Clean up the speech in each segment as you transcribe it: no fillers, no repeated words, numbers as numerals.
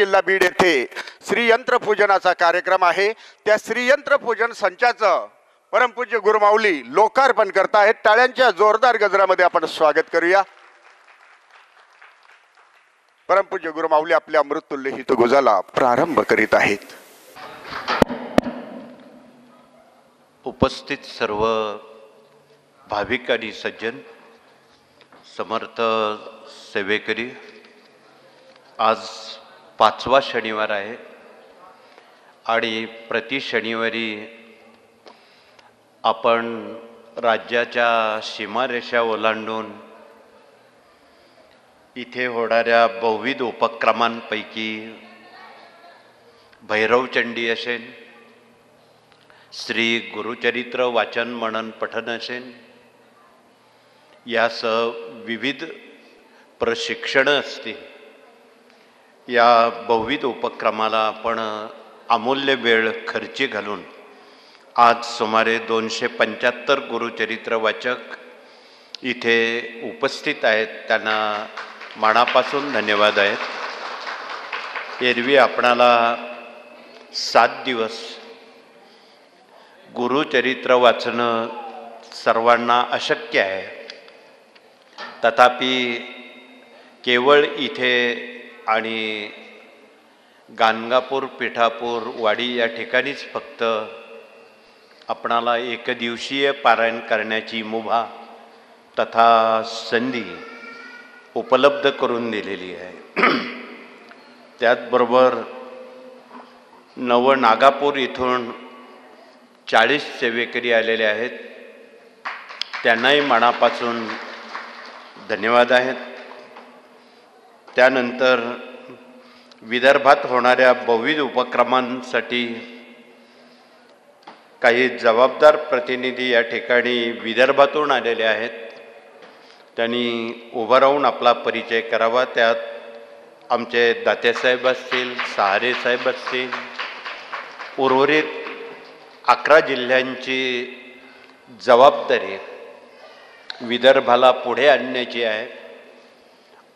जिल्हा बीड येथे श्रीयंत्र पूजनाचा कार्यक्रम आहे। त्या श्रीयंत्र पूजन संचाचं परमपूज्य गुरुमाऊली लोकार्पण करतायत। टाळ्यांच्या जोरदार गजरामध्ये आपण स्वागत करूया। परमपूज्य गुरुमाऊली आपल्या अमृततुल्य हितगुजाला प्रारंभ करीत आहेत। उपस्थित सर्व भाविक आणि सज्जन, समर्थ सेवेकरी, आज 5वा शनिवार आहे आणि प्रति शनिवारी आपण राज्याच्या सीमारेषा ओलांडून इथे होणाऱ्या बहुविध उपक्रमांपैकी भैरवचंडी असेल, श्री गुरुचरित्र वाचन मनन पठन असेल, यासह विविध प्रशिक्षण असतील। या बहुविध उपक्रमाला आपण अमूल्य वेळ खर्ची घालून आज सुमारे 275 गुरुचरित्र वाचक इथे उपस्थित आहेत। त्यांना मनापासून धन्यवाद आहेत। एरवी आपणाला 7 दिवस गुरुचरित्र वाचणं सर्वांना अशक्य आहे, तथापि केवळ इथे आणि गाणगापूर, पिठापूर, वाडी या ठिकाणीच फक्त आपणाला एकदिवसीय पारायण करण्याची मुभा तथा संधी उपलब्ध करून दिलेली आहे। त्याचबरोबर नवनागापूर इथून 40 सेवेकरी आलेले आहेत, त्यांनाही मनापासून धन्यवाद आहेत। त्यानंतर विदर्भात होणाऱ्या बहुविध उपक्रमांसाठी काही जबाबदार प्रतिनिधी या ठिकाणी विदर्भातून आलेले आहेत। त्यांनी उभं राहून आपला परिचय करावा। त्यात आमचे दातेसाहेब असतील, सहारे साहेब असतील, उर्वरित 11 जिल्ह्यांची जबाबदारी विदर्भाला पुढे आणण्याची आहे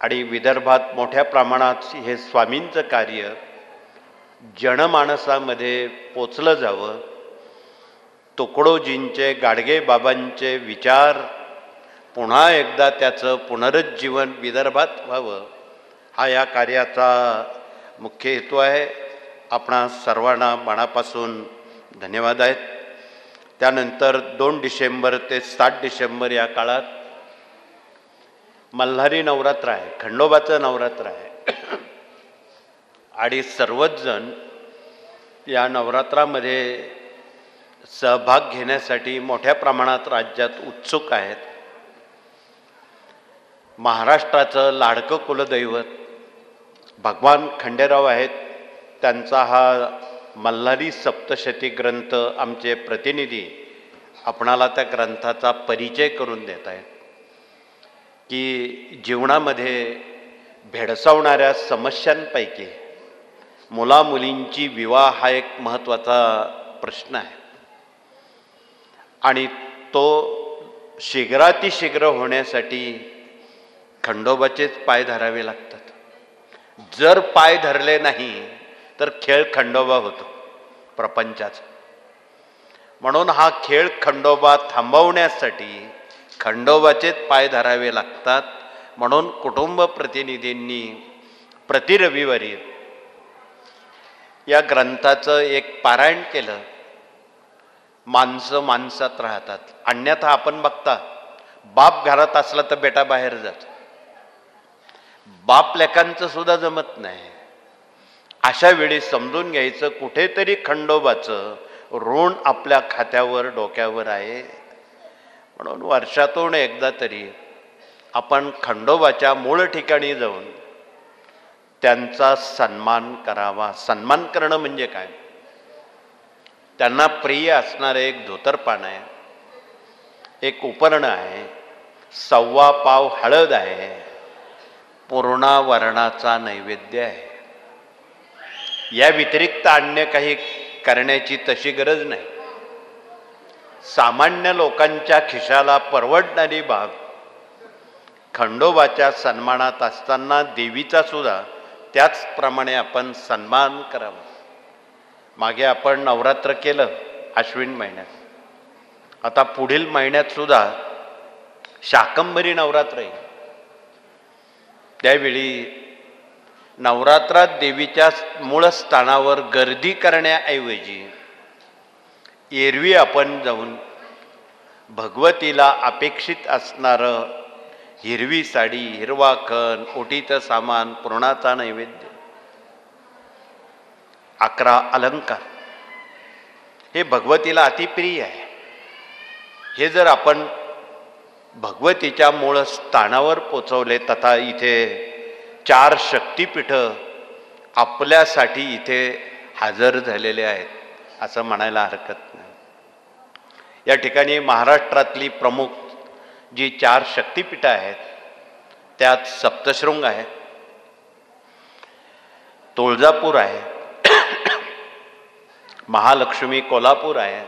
आणि विदर्भात मोठ्या प्रमाणात हे स्वामींचं कार्य जनमानसामध्ये पोचलं जावं। तुकडोजींचे, गाडगे बाबांचे विचार पुन्हा एकदा त्याचं पुनरुज्जीवन विदर्भात व्हावं, हा या कार्याचा मुख्य हेतू आहे। आपणा सर्वांना मनापासून धन्यवाद आहेत। त्यानंतर 2 डिसेंबर ते 7 डिसेंबर या काळात मल्हारी नवरात्र आहे, खंडोबाचं नवरात्र आहे आणि सर्वच जण या नवरात्रामध्ये सहभाग घेण्यासाठी मोठ्या प्रमाणात राज्यात उत्सुक आहेत। महाराष्ट्राचं लाडकं कुलदैवत भगवान खंडेराव आहेत, त्यांचा हा मल्हारी सप्तशती ग्रंथ आमचे प्रतिनिधी आपणाला त्या ग्रंथाचा परिचय करून देत आहेत की जीवनामध्ये भेडसावणाऱ्या समस्यांपैकी मुलामुलींची विवाह हा एक महत्त्वाचा प्रश्न आहे आणि तो शीघ्रातिशीघ्र होण्यासाठी खंडोबाचेच पाय धरावे लागतात। जर पाय धरले नाही तर खेळ खंडोबा होतो प्रपंचाचा। म्हणून हा खेळ खंडोबा थांबवण्यासाठी खंडोबाचेच पाय धरावे लागतात। म्हणून कुटुंब प्रतिनिधींनी प्रति रविवारी या ग्रंथाचं एक पारायण केलं। माणसं माणसात राहतात, अन्यथा आपण बघता बाप घरात असला तर बेटा बाहेर जातो, बाप लेकांचं सुद्धा जमत नाही। अशा वेळी समजून घ्यायचं कुठेतरी खंडोबाचं ऋण आपल्या खात्यावर, डोक्यावर आहे। म्हणून वर्षातून एकदा तरी आपण खंडोबाच्या मूळ ठिकाणी जाऊन त्यांचा सन्मान करावा। सन्मान करणं म्हणजे काय? त्यांना प्रिय असणारं एक धोतरपान आहे, एक उपरण आहे, 1.25 पाव हळद आहे, पूर्णा वर्णाचा नैवेद्य आहे। या व्यतिरिक्त अन्य काही करण्याची तशी गरज नाही। सामान्य लोकांच्या खिशाला परवडणारी बाब खंडोबाच्या सन्मानात असताना देवीचा सुद्धा त्याचप्रमाणे आपण सन्मान करावा. मागे आपण नवरात्र केलं आश्विन महिन्यात, आता पुढील महिन्यात सुद्धा शाकंभरी नवरात्र आहे. त्यावेळी नवरात्रात देवीच्या मूळ स्थानावर गर्दी करण्याऐवजी एरवी आपण जाऊन भगवतीला अपेक्षित असणारं हिरवी साडी, हिरवा खण, ओटीचं सामान, पुरणाचा नैवेद्य, 11 अलंकार, हे भगवतीला अतिप्रिय आहे. हे जर आपण भगवतीच्या मूळ स्थानावर पोचवले, तथा इथे 4 शक्तिपीठं आपल्यासाठी इथे हजर झालेले आहेत असं म्हणायला हरकत नाही. या ठिकाणी महाराष्ट्रातली प्रमुख जी 4 शक्तिपीठं आहेत त्यात सप्तशृंग आहे, तुळजापूर आहे, महालक्ष्मी कोल्हापूर आहे,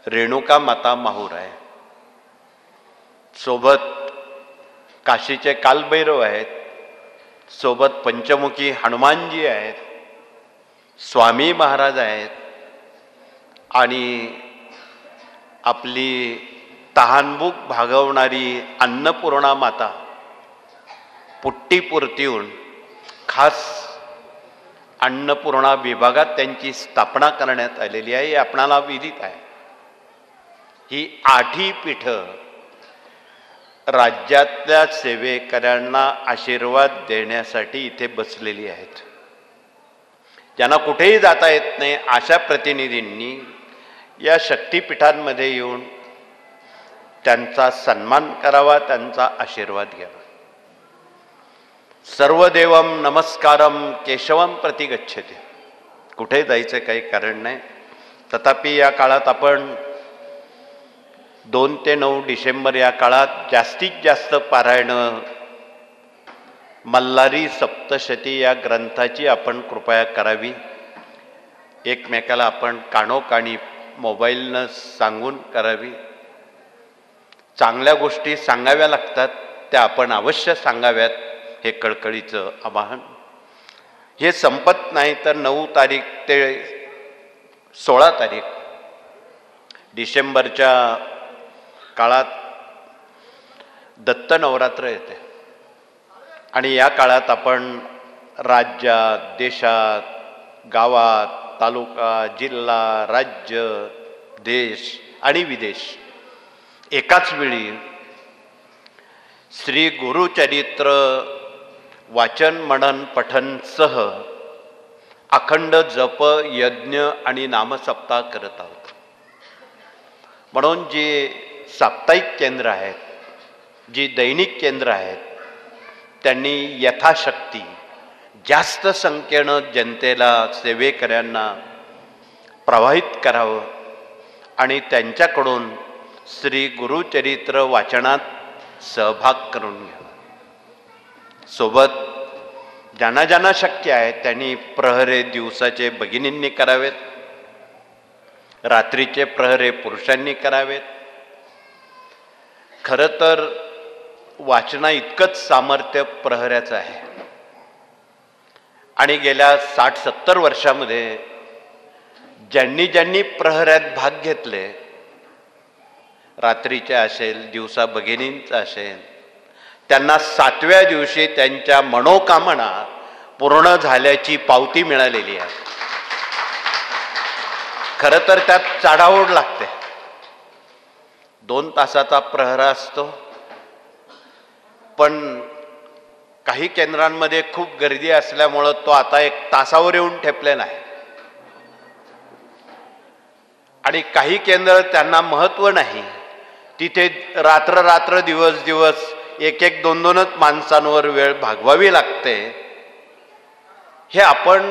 रेणुका माता माहूर आहे, सोबत काशीचे कालभैरव आहेत, सोबत पंचमुखी हनुमानजी आहेत, स्वामी महाराज आहेत, आणि आपली तहानभूक भागवणारी अन्नपूर्णा माता पुट्टीपुरतीहून खास अन्नपूर्णा विभागात त्यांची स्थापना करण्यात आलेली आहे. हे आपणाला विदित आहे. ही 8ही पीठं राज्यातल्या सेवेकऱ्यांना आशीर्वाद देण्यासाठी इथे बसलेली आहेत. ज्यांना कुठेही जाता येत नाही अशा प्रतिनिधींनी या शक्तिपीठांमध्ये येऊन त्यांचा सन्मान करावा, त्यांचा आशीर्वाद घ्यावा. सर्वदेवम नमस्कारम केशवम प्रति गच्छते. कुठे जायचं काही कारण नाही. तथापि या काळात आपण 2 ते 9 डिसेंबर या काळात जास्तीत जास्त पारायण मल्हारी सप्तशती या ग्रंथाची आपण कृपया करावी. एकमेकाला आपण कानोकानी मोबाईलनं सांगून करावी. चांगल्या गोष्टी सांगाव्या लागतात, त्या आपण अवश्य सांगाव्यात, हे कळकळीचं आवाहन. हे संपत नाही तर 9 तारीख ते 16 तारीख डिसेंबरच्या काळात दत्त नवरात्र येते. आणि या काळात आपण राज्यात, देशात, गावात, तालुका, जिल्हा, राज्य, देश आणि विदेश एकाच वेळी श्री गुरुचरित्र वाचन मनन पठनसह अखंड जप, यज्ञ आणि नामसप्ताह करत आहोत. म्हणून जी साप्ताहिक केंद्र आहेत, जी दैनिक केंद्र आहेत, त्यांनी यथाशक्ती जास्त संख्येनं जनतेला, सेवेकऱ्यांना प्रवाहित करावं आणि त्यांच्याकडून श्री गुरुचरित्र वाचनात सहभाग करून घ्यावा. सोबत ज्यांना ज्यांना शक्य आहे त्यांनी प्रहरे दिवसाचे भगिनींनी करावेत, रात्रीचे प्रहरे पुरुषांनी करावेत. खरं तर वाचना इतकंच सामर्थ्य प्रहऱ्याचं आहे. आणि गेल्या 60-70 वर्षामध्ये ज्यांनी ज्यांनी प्रहऱ्यात भाग घेतले, रात्रीचे असेल, दिवसा भगिनींचा असेल, त्यांना 7व्या दिवशी त्यांच्या मनोकामना पूर्ण झाल्याची पावती मिळालेली आहे. खरं तर त्यात चढाओढ लागते. 2 तासाचा प्रहर असतो, पण काही केंद्रांमध्ये खूप गर्दी असल्यामुळं तो आता 1 तासावर येऊन ठेपलेला आहे. आणि काही केंद्र त्यांना महत्त्व नाही, तिथे रात्र रात्र दिवस दिवस 1-1, 2-2च माणसांवर वेळ भागवावी लागते. हे आपण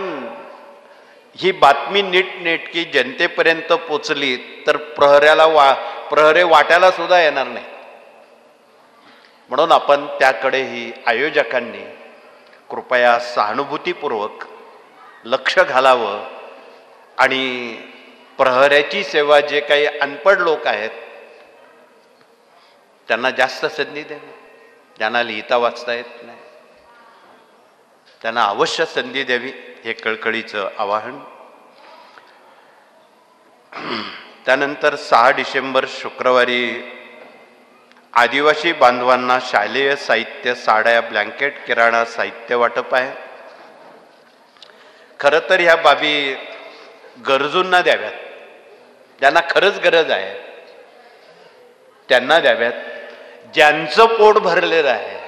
ही बातमी नीटनेटकी जनतेपर्यंत पोचली तर प्रहरे वाट्याला सुद्धा येणार नाही. म्हणून आपण त्याकडेही आयोजकांनी कृपया सहानुभूतीपूर्वक लक्ष घालावं आणि प्रहऱ्याची सेवा जे काही अनपढ लोक आहेत त्यांना जास्त संधी द्यावी, ज्यांना लिहिता वाचता येत नाही. त्यांना अवश्य संधी द्यावी हे कळकळीचं आवाहन. त्यानंतर 6 डिसेंबर शुक्रवारी आदिवासी बांधवांना शालेय साहित्य, साड्या, ब्लँकेट, किराणा साहित्य वाटप आहे. खरं तर ह्या बाबी गरजूंना द्याव्यात, ज्यांना खरंच गरज आहे त्यांना द्याव्यात. ज्यांचं पोट भरलेलं आहे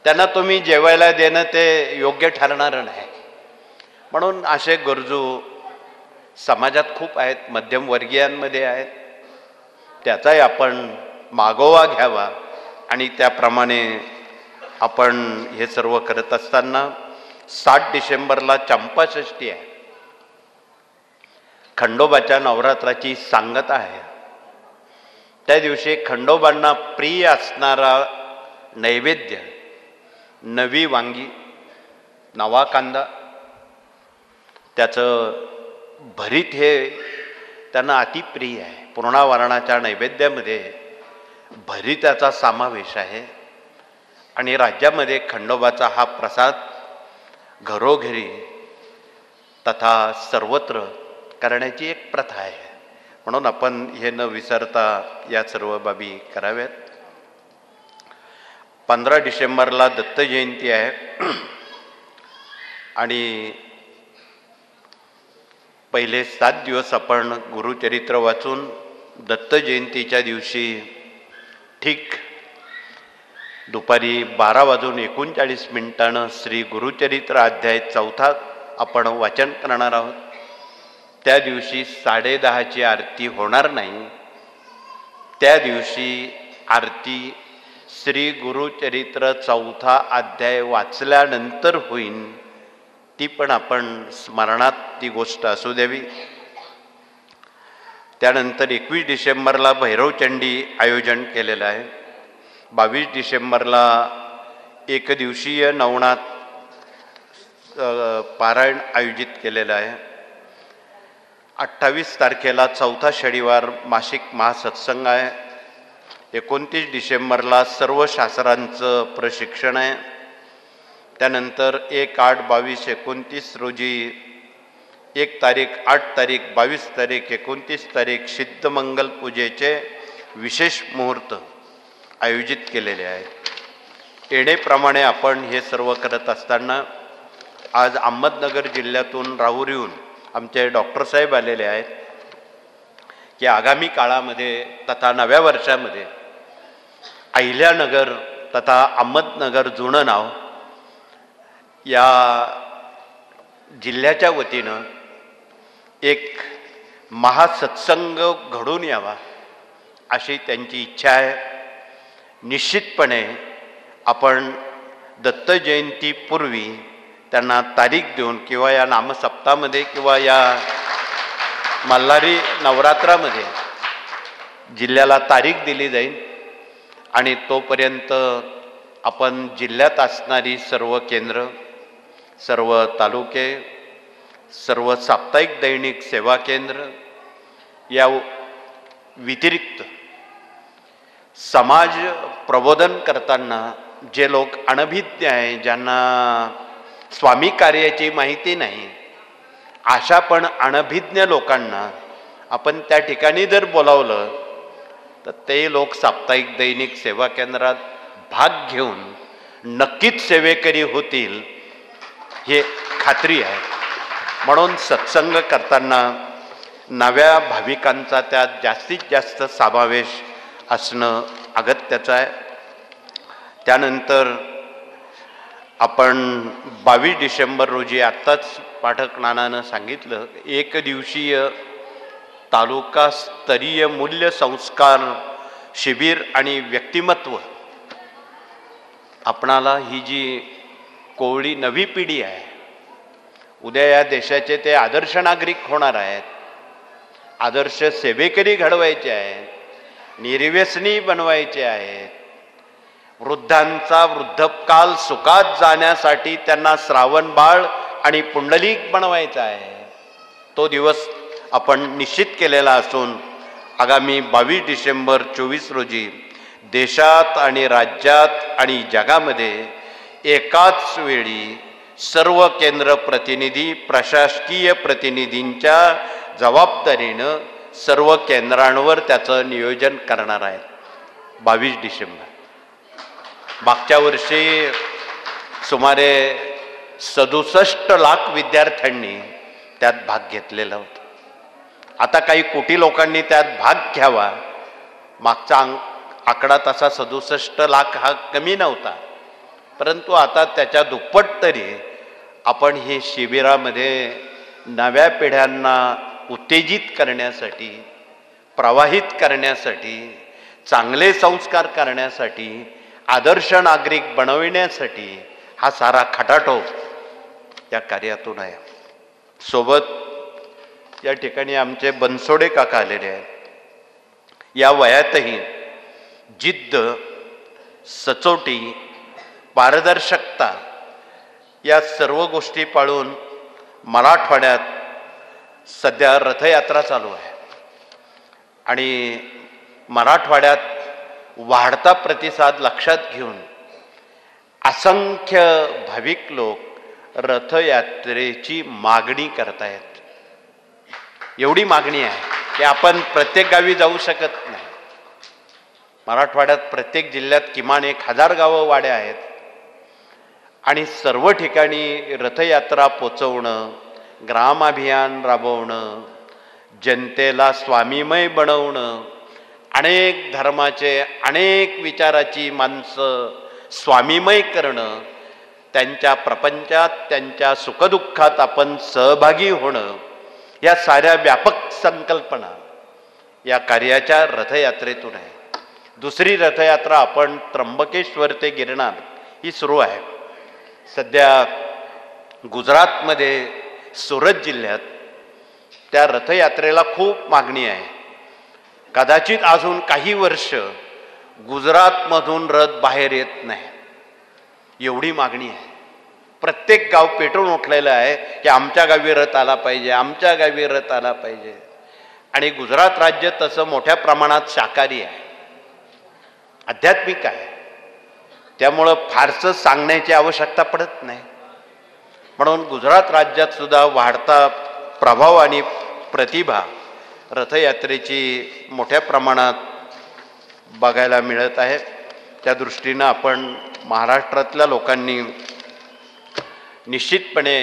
त्यांना तुम्ही जेवायला देणं ते योग्य ठरणारं नाही. म्हणून असे गरजू समाजात खूप आहेत, मध्यमवर्गीयांमध्ये आहेत. त्याचाही आपण मागोवा घ्यावा आणि त्याप्रमाणे आपण हे सर्व करत असताना 7 डिसेंबरला चंपाषष्ठी आहे. खंडोबाच्या नवरात्राची सांगता आहे. त्या दिवशी खंडोबांना प्रिय असणारा नैवेद्य नवी वांगी, नवा कांदा, त्याचं भरीत हे त्यांना अतिप्रिय आहे. पूर्णावरणाच्या नैवेद्यामध्ये भरीताचा समावेश आहे. आणि राज्यामध्ये खंडोबाचा हा प्रसाद घरोघरी तथा सर्वत्र करण्याची एक प्रथा आहे. म्हणून आपण हे न विसरता या सर्व बाबी कराव्यात. 15 डिसेंबरला दत्त जयंती आहे आणि पहिले 7 दिवस आपण गुरुचरित्र वाचून दत्त जयंतीच्या दिवशी ठीक दुपारी 12:39 श्री गुरुचरित्र अध्याय 4 आपण वाचन करणार आहोत. त्या दिवशी 10:30ची आरती होणार नाही. त्या दिवशी आरती श्री गुरुचरित्र 4 अध्याय वाचल्यानंतर होईल. ती पण आपण स्मरणात ती गोष्ट असू द्यावी. त्यानंतर 21 डिसेंबरला भैरवचंडी आयोजन केलेलं आहे. 22 डिसेंबरला एकदिवसीय नवनाथ पारायण आयोजित केलेलं आहे. 28 तारखेला 4था शनिवार मासिक महासत्संग आहे. 29 डिसेंबरला सर्व शास्त्रांचं प्रशिक्षण आहे. त्यानंतर 1/8/22/29 रोजी 1 तारीख, 8 तारीख, 22 तारीख, 29 तारीख सिद्धमंगल पूजेचे विशेष मुहूर्त आयोजित केलेले आहेत. येणेप्रमाणे आपण हे सर्व करत असताना आज अहमदनगर जिल्ह्यातून राहुरीहून आमचे डॉक्टर साहेब आलेले आहेत की आगामी काळामध्ये तथा नव्या वर्षामध्ये अहिल्यानगर तथा अहमदनगर जुनं नाव या जिल्ह्याच्या वतीनं एक महासत्संग घडून यावा अशी त्यांची इच्छा आहे. निश्चितपणे आपण दत्त जयंतीपूर्वी त्यांना तारीख देऊन किंवा या नामसप्तामध्ये किंवा या मल्हारी नवरात्रामध्ये जिल्ह्याला तारीख दिली जाईल आणि तोपर्यंत आपण जिल्ह्यात असणारी सर्व केंद्र, सर्व तालुके, सर्व साप्ताहिक दैनिक सेवा केंद्र या व्यतिरिक्त समाज प्रबोधन करताना जे लोक अनभिज्ञ आहे, ज्यांना स्वामी कार्याची माहिती नाही, अशा पण अनभिज्ञ लोकांना आपण त्या ठिकाणी जर बोलावलं तर ते लोक साप्ताहिक दैनिक सेवा केंद्रात भाग घेऊन नक्कीच सेवेकरी होतील हे खात्री आहे. म्हणून सत्संग करताना नव्या भाविकांचा त्यात जास्तीत जास्त समावेश असणं अगत्याचं आहे. त्यानंतर आपण 22 डिसेंबर रोजी आत्ताच पाठक नानानं सांगितलं, एक दिवसीय तालुकास्तरीय मूल्य संस्कार शिबिर आणि व्यक्तिमत्व. आपणाला ही जी कोवळी नवी पिढी आहे, उद्या या देशाचे ते आदर्श नागरिक होणार आहेत, आदर्श सेवेकरी घडवायचे आहेत, निर्व्यसनी बनवायचे आहेत. वृद्धांचा वृद्धकाल सुखात जाण्यासाठी त्यांना श्रावण बाळ आणि पुंडलिक बनवायचा आहे. तो दिवस आपण निश्चित केलेला असून आगामी 22 डिसेंबर 24 रोजी देशात आणि राज्यात आणि जगामध्ये एकाच वेळी सर्व केंद्र प्रतिनिधी प्रशासकीय प्रतिनिधींच्या जबाबदारीनं सर्व केंद्रांवर त्याचं नियोजन करणार आहेत। 22 डिसेंबर मागच्या वर्षी सुमारे 67 लाख विद्यार्थ्यांनी त्यात भाग घेतलेला होता। आता काही कोटी लोकांनी त्यात भाग घ्यावा, मागचा आकडा तसा 67 लाख हा कमी नव्हता, परंतु आता त्याच्या दुप्पट तरी आपण ही शिबिरामध्ये नव्या पिढ्यांना उत्तेजित करण्यासाठी, प्रवाहित करण्यासाठी, चांगले संस्कार करण्यासाठी, आदर्श नागरिक बनविण्यासाठी हा सारा खटाटोप या कार्यातून आहे। सोबत या ठिकाणी आमचे बनसोडे काका आलेले आहेत। या वयातही जिद्द, सचोटी, पारदर्शकता या सर्व गोष्टी पाळून मराठवाड्यात सध्या रथयात्रा चालू आहे आणि मराठवाड्यात वाढता प्रतिसाद लक्षात घेऊन असंख्य भाविक लोक रथयात्रेची मागणी करतायत। एवढी मागणी आहे की आपण प्रत्येक गावी जाऊ शकत नाही। मराठवाड्यात प्रत्येक जिल्ह्यात किमान 1000 गावं वाड्या आहेत आणि सर्व ठिकाणी रथयात्रा पोचवणं, ग्रामाभियान राबवणं, जनतेला स्वामीमय बनवणं, अनेक धर्माचे अनेक विचाराची माणसं स्वामीमय करणं, त्यांच्या प्रपंचात त्यांच्या सुखदुःखात आपण सहभागी होणं, या साऱ्या व्यापक संकल्पना या कार्याच्या रथयात्रेतून आहे। दुसरी रथयात्रा आपण त्र्यंबकेश्वर ते गिरनार ही सुरू आहे। सध्या गुजरातमध्ये सुरत जिल्ह्यात त्या रथयात्रेला खूप मागणी आहे। कदाचित अजून काही वर्ष गुजरातमधून रथ बाहेर येत नाही, एवढी मागणी आहे। प्रत्येक गाव पेटून उठलेलं आहे की आमच्या गावी रथ आला पाहिजे, आमच्या गावी रथ आला पाहिजे। आणि गुजरात राज्य तसं मोठ्या प्रमाणात शाकाहारी आहे, आध्यात्मिक आहे, त्यामुळं फारसं सांगण्याची आवश्यकता पडत नाही। म्हणून गुजरात राज्यात सुद्धा वाढता प्रभाव आणि प्रतिभा रथयात्रेची मोठ्या प्रमाणात बघायला मिळत आहे। त्या दृष्टीनं आपण महाराष्ट्रातल्या लोकांनी निश्चितपणे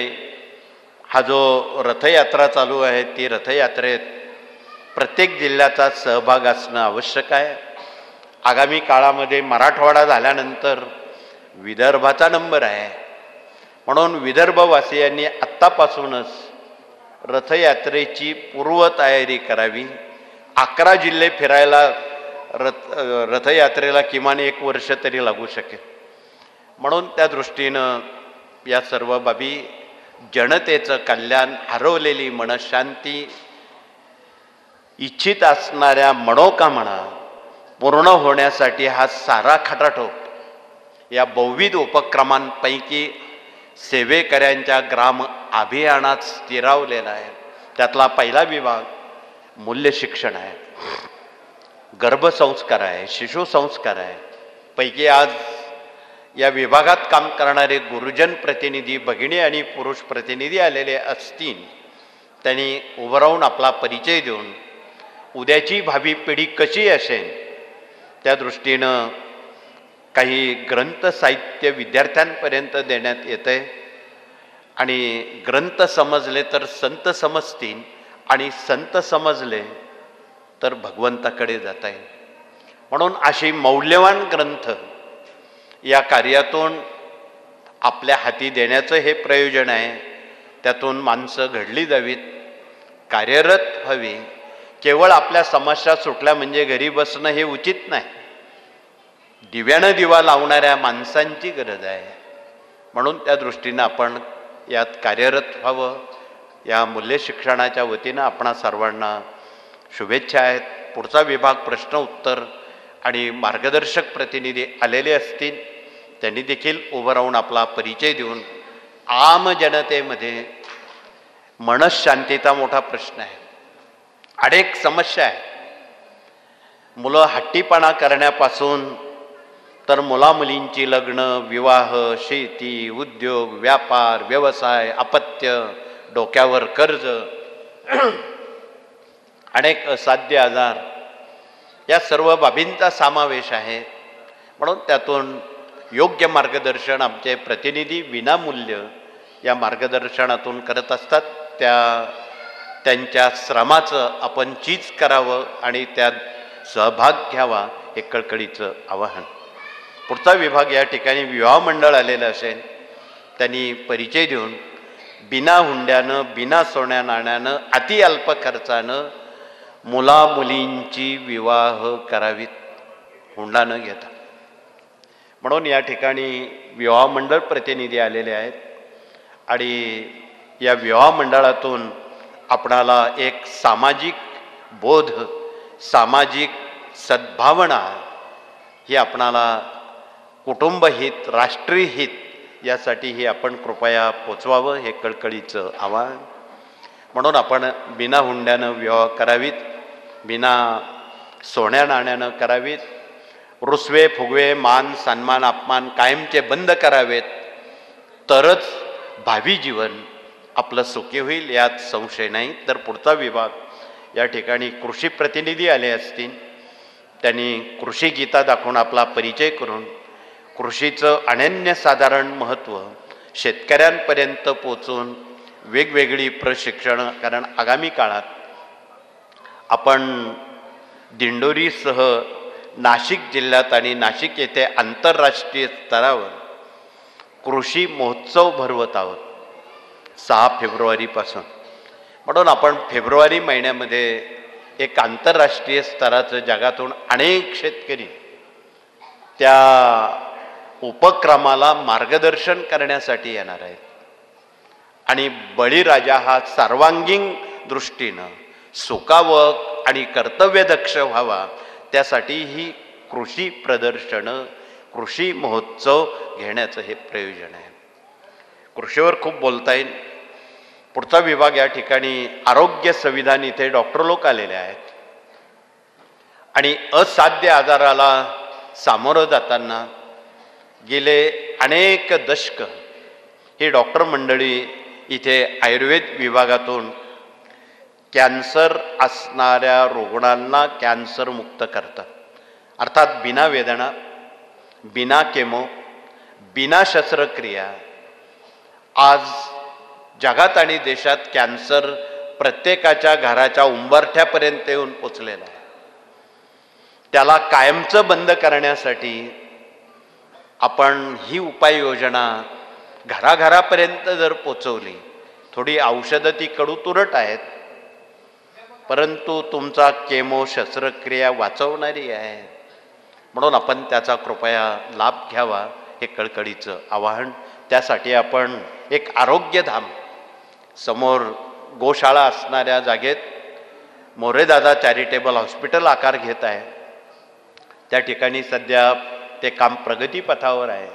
हा जो रथयात्रा चालू आहे ती रथयात्रेत प्रत्येक जिल्ह्याचा सहभाग असणं आवश्यक आहे। आगामी काळामध्ये मराठवाडा झाल्यानंतर विदर्भाचा नंबर आहे, म्हणून विदर्भवासियांनी आत्तापासूनच रथयात्रेची पूर्वतयारी करावी। 11 जिल्हे फिरायला रथयात्रेला किमान 1 वर्ष तरी लागू शकेल। म्हणून त्या दृष्टीनं या सर्व बाबी, जनतेचं कल्याण, हरवलेली मनशांती, इच्छित असणाऱ्या मनोकामना पूर्ण होण्यासाठी हा सारा खटाटोप या बहुविध उपक्रमांपैकी सेवेकऱ्यांच्या ग्राम अभियानात स्थिरावलेला आहे। त्यातला पहिला विभाग मूल्य शिक्षण आहे, गर्भसंस्कार आहे, शिशुसंस्कार आहे। पैकी आज या विभागात काम करणारे गुरुजन प्रतिनिधी, भगिनी आणि पुरुष प्रतिनिधी आलेले असतील, त्यांनी उभं राहून आपला परिचय देऊन उद्याची भावी पिढी कशी असेल त्या दृष्टीनं काही ग्रंथ साहित्य विद्यार्थ्यांपर्यंत देण्यात येतंय आणि ग्रंथ समजले तर संत समजतील आणि संत समजले तर भगवंताकडे जाता येईल। म्हणून अशी मौल्यवान ग्रंथ या कार्यातून आपल्या हाती देण्याचं हे प्रयोजन आहे। त्यातून माणसं घडली जावीत, कार्यरत व्हावी। केवळ आपल्या समस्या सुटल्या म्हणजे घरी बसणं हे उचित नाही, दिव्यानं दिवा लावणाऱ्या माणसांची गरज आहे। म्हणून त्या दृष्टीनं आपण यात कार्यरत व्हावं। या मूल्य शिक्षणाच्या वतीनं आपणा सर्वांना शुभेच्छा आहेत। पुढचा विभाग प्रश्न उत्तर आणि मार्गदर्शक प्रतिनिधी आलेले असतील, त्यांनी देखील उभं राहून आपला परिचय देऊन आम जनतेमध्ये मनशांतीचा मोठा प्रश्न आहे, अनेक समस्या आहेत। मुलं हट्टीपणा करण्यापासून तर मुलामुलींची लग्न, विवाह, शेती, उद्योग, व्यापार, व्यवसाय, अपत्य, डोक्यावर कर्ज, अनेक असाध्य आजार, या सर्व बाबींचा समावेश आहे. म्हणून त्यातून योग्य मार्गदर्शन आमचे प्रतिनिधी विनामूल्य या मार्गदर्शनातून करत असतात. त्यांच्या श्रमाचं आपण चीज करावं आणि त्यात सहभाग घ्यावा हे कळकळीचं आवाहन. पुढचा विभाग या ठिकाणी विवाह मंडळ आलेलं असेल, त्यांनी परिचय देऊन बिना हुंड्यानं, बिना सोन्या नाण्यानं, अति अल्प खर्चानं मुलामुलींची विवाह करावीत, हुंडा न घेता. म्हणून या ठिकाणी विवाह मंडळ प्रतिनिधी आलेले आहेत आणि या विवाह मंडळातून आपणाला एक सामाजिक बोध, सामाजिक सद्भावना ही आपणाला कुटुंबहित, राष्ट्रीयहित यासाठीही आपण कृपया पोचवावं हे कळकळीचं आवाहन. म्हणून आपण बिना हुंड्यानं विवाह करावीत, बिना सोन्या नाण्यानं करावीत, रुसवे फुगवे, मान सन्मान अपमान कायमचे बंद करावेत, तरच भावी जीवन आपलं सुखी होईल यात संशय नाही. तर पुढचा विभाग या ठिकाणी कृषी प्रतिनिधी आले असतील, त्यांनी कृषी गीता दाखवून आपला परिचय करून कृषीचं अनन्यसाधारण महत्त्व शेतकऱ्यांपर्यंत पोचून वेगवेगळी प्रशिक्षणं, कारण आगामी काळात आपण दिंडोरीसह नाशिक जिल्ह्यात आणि नाशिक येथे आंतरराष्ट्रीय स्तरावर कृषी महोत्सव भरवत आहोत 6 फेब्रुवारीपासून. म्हणून आपण फेब्रुवारी महिन्यामध्ये एक आंतरराष्ट्रीय स्तराचं जगातून अनेक शेतकरी त्या उपक्रमाला मार्गदर्शन करण्यासाठी येणार आहेत आणि बळीराजा हा सर्वांगीण दृष्टीनं सुखावक आणि कर्तव्यदक्ष व्हावा त्यासाठी ही कृषी प्रदर्शनं, कृषी महोत्सव घेण्याचं हे प्रयोजन आहे. कृषीवर खूप बोलता येईल. पुढचा विभाग या ठिकाणी आरोग्य संविधान, इथे डॉक्टर लोक आलेले आहेत आणि असाध्य आजाराला सामोरं जाताना गेले अनेक दशक ही डॉक्टर मंडळी इथे आयुर्वेद विभागातून कॅन्सर असणाऱ्या रुग्णांना कॅन्सर मुक्त करतात. अर्थात बिना वेदना, बिना केमो, बिना शस्त्रक्रिया. आज जगात आणि देशात कॅन्सर प्रत्येकाच्या घराच्या उंबरठ्यापर्यंत येऊन पोचलेला आहे. त्याला कायमचं बंद करण्यासाठी आपण ही उपाययोजना घराघरापर्यंत जर पोचवली, थोडी औषधं ती कडू तुरट आहेत, परंतु तुमचा केमो शस्त्रक्रिया वाचवणारी आहे. म्हणून आपण त्याचा कृपया लाभ घ्यावा हे कळकळीचं आवाहन. त्यासाठी आपण एक आरोग्यधाम समोर गोशाळा असणाऱ्या जागेत मोरेदादा चॅरिटेबल हॉस्पिटल आकार घेत आहे. त्या ठिकाणी सध्या ते काम प्रगतीपथावर आहे.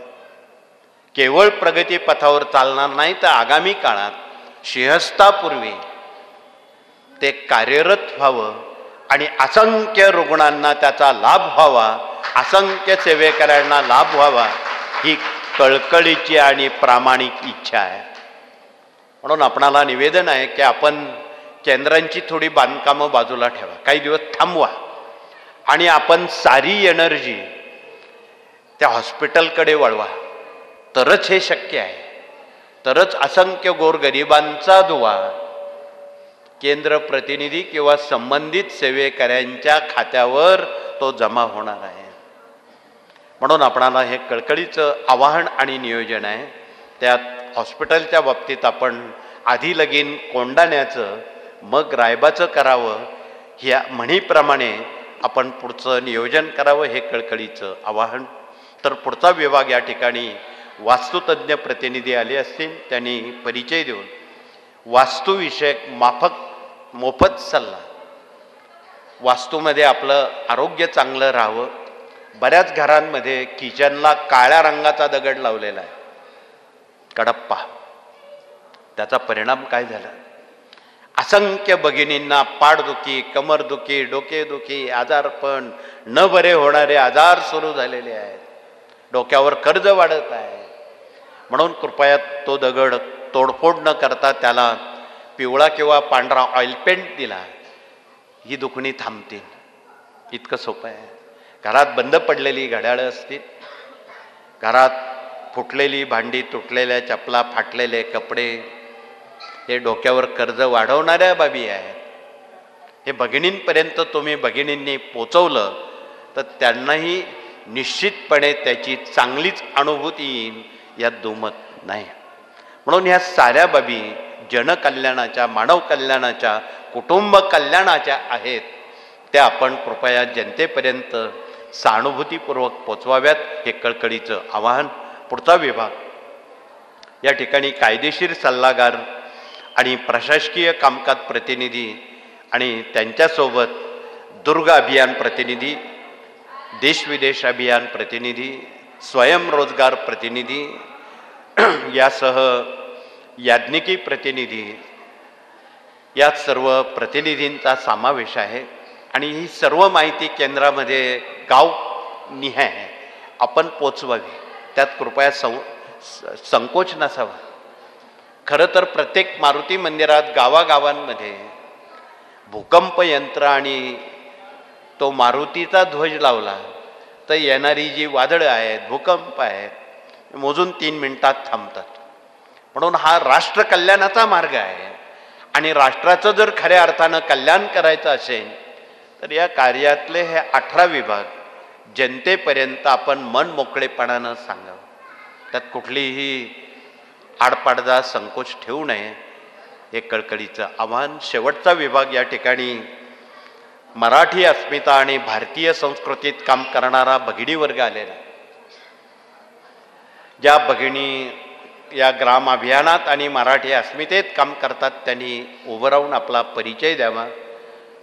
केवळ प्रगतीपथावर चालणार नाही, तर आगामी काळात सिंहस्थापूर्वी ते कार्यरत व्हावं आणि असंख्य रुग्णांना त्याचा लाभ व्हावा, असंख्य सेवेकऱ्यांना लाभ व्हावा ही कळकळीची आणि प्रामाणिक इच्छा आहे. म्हणून आपणाला निवेदन आहे की आपण केंद्रांची थोडी बांधकामं बाजूला ठेवा, काही दिवस थांबवा आणि आपण सारी एनर्जी त्या हॉस्पिटलकडे वळवा, तरच हे शक्य आहे. तरच असंख्य गोरगरिबांचा दुवा केंद्र प्रतिनिधी किंवा संबंधित सेवेकऱ्यांच्या खात्यावर तो जमा होणार आहे. म्हणून आपणाला हे कळकळीचं आवाहन आणि नियोजन आहे. त्यात हॉस्पिटलच्या बाबतीत आपण आधी लगीन कोंडाण्याचं मग रायबाचं करावं ह्या म्हणीप्रमाणे आपण पुढचं नियोजन करावं हे कळकळीचं आवाहन. तर पुढचा विभाग या ठिकाणी वास्तुतज्ञ प्रतिनिधी आले असतील, त्यांनी परिचय देऊन वास्तुविषयक मोफत सल्ला, वास्तूमध्ये आपलं आरोग्य चांगलं राहावं. बऱ्याच घरांमध्ये किचनला काळ्या रंगाचा दगड लावलेला आहे, कडप्पा. त्याचा परिणाम काय झाला? असंख्य भगिनींना पाठदुखी, कमरदुखी, डोकेदुखी, आजारपण, न बरे होणारे आजार सुरू झालेले आहेत. डोक्यावर कर्ज वाढत आहे. म्हणून कृपया तो दगड तोडफोड न करता त्याला पिवळा किंवा पांढरा ऑइल पेंट दिला, ही दुखणी थांबतील. इतकं सोपं आहे. घरात बंद पडलेली घड्याळं असतील, घरात फुटलेली भांडी, तुटलेल्या चपला, फाटलेले कपडे, हे डोक्यावर कर्ज वाढवणाऱ्या बाबी आहेत. हे भगिनींपर्यंत तुम्ही भगिनींनी पोचवलं तर त्यांनाही निश्चितपणे त्याची चांगलीच अनुभूती येईल, यात दुमत नाही. म्हणून ह्या साऱ्या बाबी जनकल्याणाच्या, मानव कल्याणाच्या, कुटुंब कल्याणाच्या आहेत. त्या आपण कृपया जनतेपर्यंत सहानुभूतीपूर्वक पोचवाव्यात, हे कळकळीचं आवाहन. पुढचा विभाग, या ठिकाणी कायदेशीर सल्लागार आणि प्रशासकीय कामकाज प्रतिनिधी आणि त्यांच्यासोबत दुर्ग अभियान प्रतिनिधी, देशविदेश अभियान प्रतिनिधी, स्वयंरोजगार प्रतिनिधी यासह याज्ञिकी प्रतिनिधी, या सर्व प्रतिनिधींचा समावेश आहे. आणि ही सर्व माहिती केंद्रामध्ये गावनिहाय आपण पोचवावी, त्यात कृपया संकोच नसावा. खरं तर प्रत्येक मारुती मंदिरात गावागावांमध्ये भूकंप यंत्र आणि तो मारुतीचा ध्वज लावला तर येणारी जी वादळं आहेत, भूकंप आहेत, मोजून 3 मिनिटात थांबतात. म्हणून हा राष्ट्र कल्याणाचा मार्ग आहे. आणि राष्ट्राचं जर खऱ्या अर्थानं कल्याण करायचं असेल तर या कार्यातले हे 18 विभाग जनतेपर्यंत आपण मन मोकळेपणानं सांगावं. त्यात कुठलीही आडपाडदा, संकोच ठेवू नये, हे कळकळीचं आव्हान. शेवटचा विभाग, या ठिकाणी मराठी अस्मिता आणि भारतीय संस्कृतीत काम करणारा भगिनी वर्ग आलेला. ज्या भगिनी या ग्राम अभियानात आणि मराठी अस्मितेत काम करतात त्यांनी उभं राहून आपला परिचय द्यावा.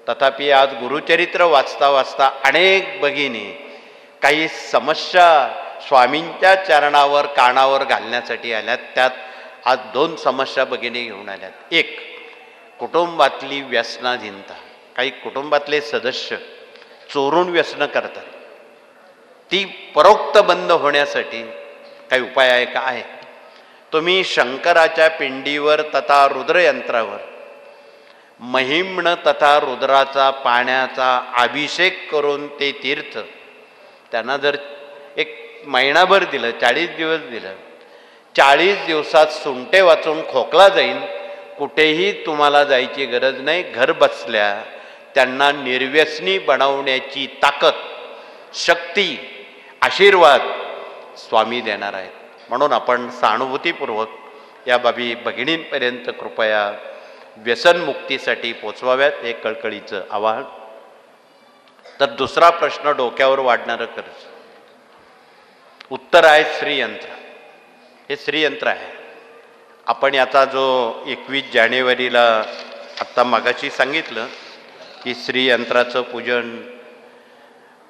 तथापि आज गुरुचरित्र वाचता वाचता अनेक भगिनी काही समस्या स्वामींच्या चरणावर, कानावर घालण्यासाठी आल्यात. त्यात आज 2 समस्या भगिनी घेऊन आल्यात. एक, कुटुंबातली व्यसनाधीनता. काही कुटुंबातले सदस्य चोरून व्यसनं करतात, ती परोक्त बंद होण्यासाठी काही उपाय आहे का? आहे. तुम्ही शंकराच्या पिंडीवर तथा रुद्रयंत्रावर महिम्न तथा रुद्राचा पाण्याचा अभिषेक करून ते तीर्थ त्यांना जर 1 महिनाभर दिलं, 40 दिवस दिलं, 40 दिवसात सुंटे वाचून खोकला जाईल. कुठेही तुम्हाला जायची गरज नाही. घर बसल्या त्यांना निर्व्यसनी बनवण्याची ताकद, शक्ती, आशीर्वाद स्वामी देणार आहेत. म्हणून आपण सहानुभूतीपूर्वक या बाबी भगिनींपर्यंत कृपया व्यसनमुक्तीसाठी पोचवाव्यात, हे कळकळीचं आवाहन. तर दुसरा प्रश्न, डोक्यावर वाढणारं कर्ज. उत्तर आहे श्रीयंत्र. हे श्रीयंत्र आहे. आपण याचा जो 21 जानेवारीला आत्ता मागाशी सांगितलं की श्रीयंत्राचं पूजन,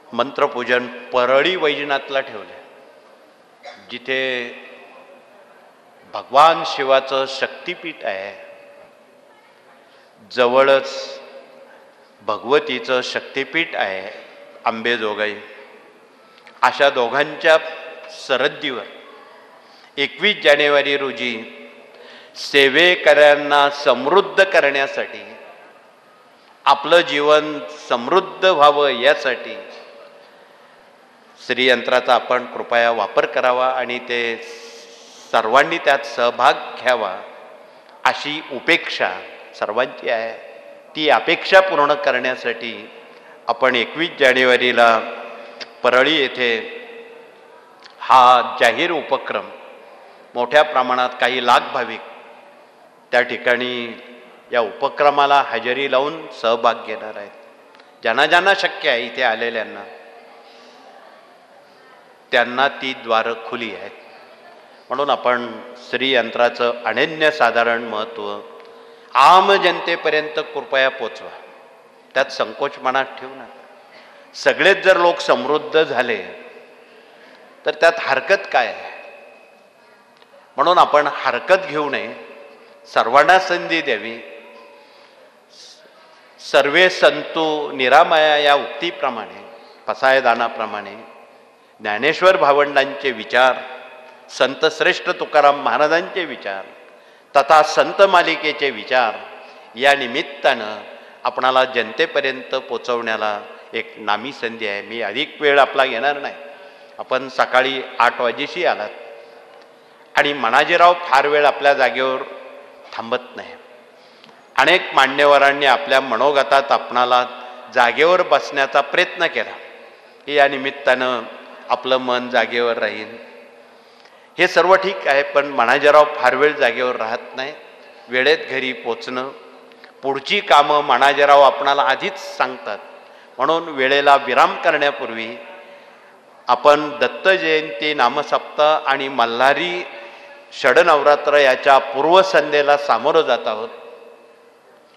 मंत्रपूजन परळी वैजनाथला ठेवलं, जिथे भगवान शिवाचं शक्तिपीठ आहे. जवळच भगवतीचं शक्तिपीठ आहे अंबेजोगाई. अशा दोघांच्या सरहद्दीवर 21 जानेवारी रोजी सेवेकऱ्यांना समृद्ध करण्यासाठी, आपलं जीवन समृद्ध व्हावं यासाठी श्रीयंत्राचा आपण कृपया वापर करावा आणि ते सर्वांनी त्यात सहभाग घ्यावा, अशी उपेक्षा सर्वांची आहे. ती अपेक्षा पूर्ण करण्यासाठी आपण 21 जानेवारीला परळी येथे हा जाहीर उपक्रम, मोठ्या प्रमाणात काही लाख भाविक त्या ठिकाणी या उपक्रमाला हजेरी लावून सहभाग घेणार आहेत. ज्यांना ज्यांना शक्य आहे इथे आलेल्यांना, त्यांना ती द्वारं खुली आहेत. म्हणून आपण श्रीयंत्राचं अनन्यसाधारण महत्त्व आम जनतेपर्यंत कृपया पोचवा. त्यात संकोच मनात ठेवू नका. सगळेच जर लोक समृद्ध झाले तर त्यात हरकत काय आहे? म्हणून आपण हरकत घेऊ नये, सर्वांना संधी द्यावी. सर्वे संतु निरामया या उक्तीप्रमाणे, पसायदानाप्रमाणे ज्ञानेश्वर भावंडांचे विचार, संत श्रेष्ठ तुकाराम महाराजांचे विचार तथा संत मालिकेचे विचार या निमित्तानं आपणाला जनतेपर्यंत पोचवण्याला एक नामी संधी आहे. मी अधिक वेळ आपला घेणार नाही. आपण सकाळी 8 वाजेशी आलात आणि मनाजीराव फार वेळ आपल्या जागेवर थांबत नाही. अनेक मान्यवरांनी आपल्या मनोगतात आपणाला जागेवर बसण्याचा प्रयत्न केला. या निमित्तानं आपलं मन जागेवर राहील. हे सर्व ठीक आहे, पण मनाजीराव फार वेळ जागेवर राहत नाही. वेळेत घरी पोचणं, पुढची कामं मनाजीराव आपणाला आधीच सांगतात. म्हणून वेळेला विराम करण्यापूर्वी आपण दत्त जयंती नामसप्ताह आणि मल्हारी षडनवरात्र याच्या पूर्वसंध्येला सामोरं जात आहोत.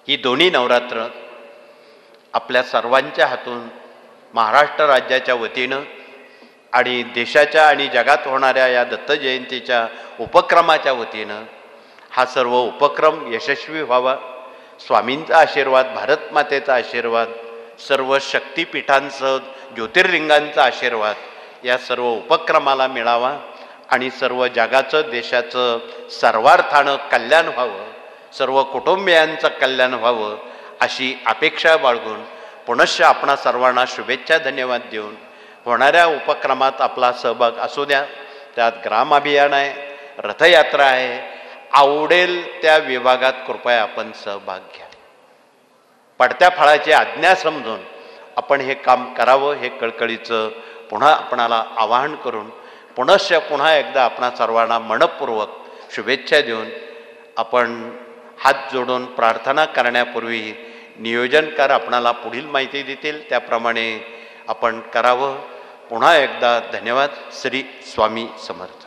ही दोन्ही नवरात्र आपल्या सर्वांच्या हातून महाराष्ट्र राज्याच्या वतीनं आणि देशाच्या आणि जगात होणाऱ्या या दत्त जयंतीच्या उपक्रमाच्या वतीनं हा सर्व उपक्रम यशस्वी व्हावा. स्वामींचा आशीर्वाद, भारत मातेचा आशीर्वाद, सर्व शक्तिपीठांचं, ज्योतिर्लिंगांचा आशीर्वाद या सर्व उपक्रमाला मिळावा आणि सर्व जगाचं, देशाचं सर्वार्थानं कल्याण व्हावं, सर्व कुटुंबियांचं कल्याण व्हावं अशी अपेक्षा बाळगून पुनश्च आपणा सर्वांना शुभेच्छा, धन्यवाद देऊन होणाऱ्या उपक्रमात आपला सहभाग असू द्या. त्यात ग्राम अभियान आहे, रथयात्रा आहे, आवडेल त्या विभागात कृपया आपण सहभाग घ्या. पडत्या फळाची आज्ञा समजून आपण हे काम करावं हे कळकळीचं पुन्हा आपणाला आवाहन करून पुन्हा एकदा आपणा सर्वांना मनपूर्वक शुभेच्छा देऊन आपण हात जोडून प्रार्थना करण्यापूर्वी नियोजनकार आपणाला पुढील माहिती देतील त्याप्रमाणे आपण करावं. पुन्हा एकदा धन्यवाद. श्री स्वामी समर्थ.